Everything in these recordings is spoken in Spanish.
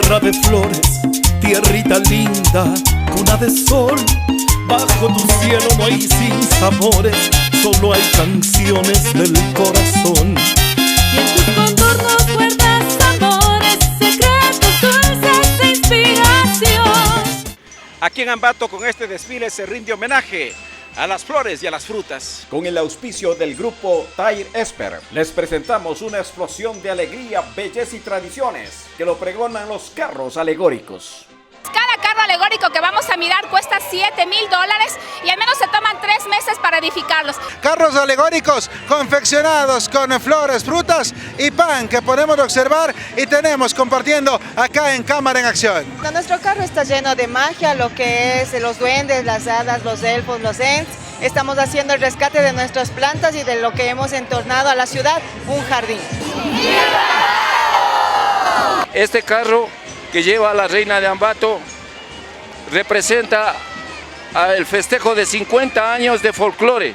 tierra de flores, tierrita linda, cuna de sol. Bajo tu cielo no hay sinsabores, solo hay canciones del corazón. Y en tus contornos guardas amores, secretos dulces de inspiración. Aquí en Ambato con este desfile se rinde homenaje a las flores y a las frutas. Con el auspicio del grupo Tair Esper, les presentamos una explosión de alegría, belleza y tradiciones que lo pregonan los carros alegóricos. Cada carro alegórico que vamos a mirar cuesta $7,000 y al menos se toman 3 meses para edificarlos. Carros alegóricos confeccionados con flores, frutas y pan que podemos observar y tenemos compartiendo acá en Cámara en Acción. Nuestro carro está lleno de magia, lo que es los duendes, las hadas, los elfos, los ents. Estamos haciendo el rescate de nuestras plantas y de lo que hemos entornado a la ciudad, un jardín. Este carro que lleva a la reina de Ambato representa el festejo de 50 años de folclore.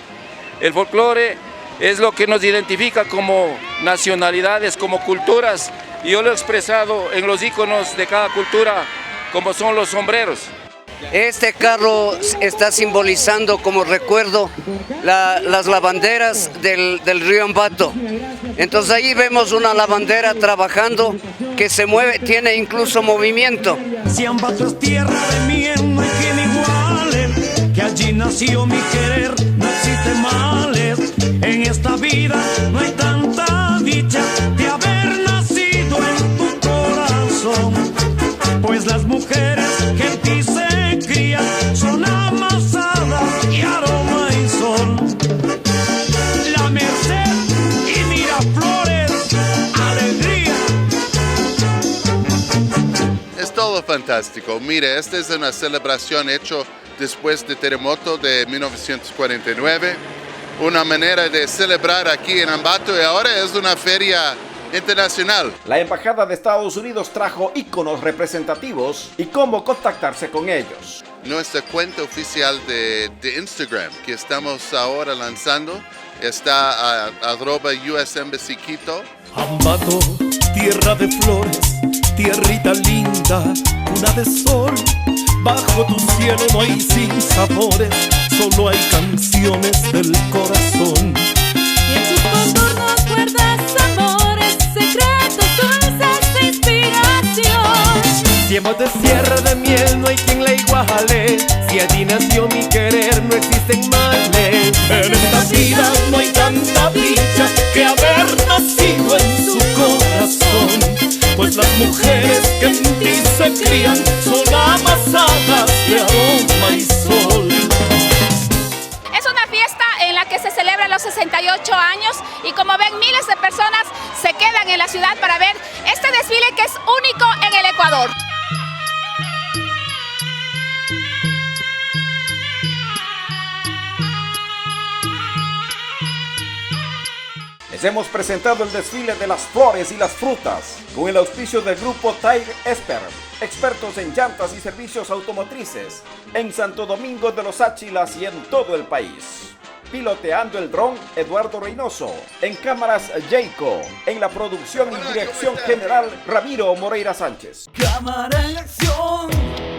El folclore es lo que nos identifica como nacionalidades, como culturas, y yo lo he expresado en los íconos de cada cultura, como son los sombreros. Este carro está simbolizando como recuerdo las lavanderas del río Ambato. Entonces ahí vemos una lavandera trabajando que se mueve, tiene incluso movimiento. Si Ambato es tierra de miel, no hay quien iguale, que allí nació mi querer, no existe males. En esta vida no hay tanta dicha de haber nacido en tu corazón, pues las mujeres que en ti se crían son amasadas y aroma y sol. La Merced y Miraflores, alegría. Es todo fantástico. Mire, esta es una celebración hecha después del terremoto de 1949. Una manera de celebrar aquí en Ambato y ahora es una feria internacional. La Embajada de Estados Unidos trajo íconos representativos y cómo contactarse con ellos. Nuestra cuenta oficial de Instagram que estamos ahora lanzando está a @US Embassy Quito. Ambato, tierra de flores, tierrita linda, cuna de sol. Bajo tu cielo no hay sinsabores, solo hay canciones del corazón. Y en tus contornos guardas amores, secretos dulces de inspiración. Si Ambato es tierra de miel, no hay quien la iguale. Si allí nació mi querer, no existen males. En esta vida no hay tanta dicha que haber nacido en su corazón, pues las mujeres que en ti se crían son amasadas de aroma y sol. Es una fiesta en la que se celebran los 68 años y como ven, miles de personas se quedan en la ciudad para ver este desfile que es único en el Ecuador. Les hemos presentado el desfile de las flores y las frutas con el auspicio del grupo Tair Esper, expertos en llantas y servicios automotrices en Santo Domingo de los Áchilas y en todo el país. Piloteando el dron, Eduardo Reynoso. En cámaras, Jayco. En la producción y dirección general, Ramiro Moreira Sánchez. Cámara en acción.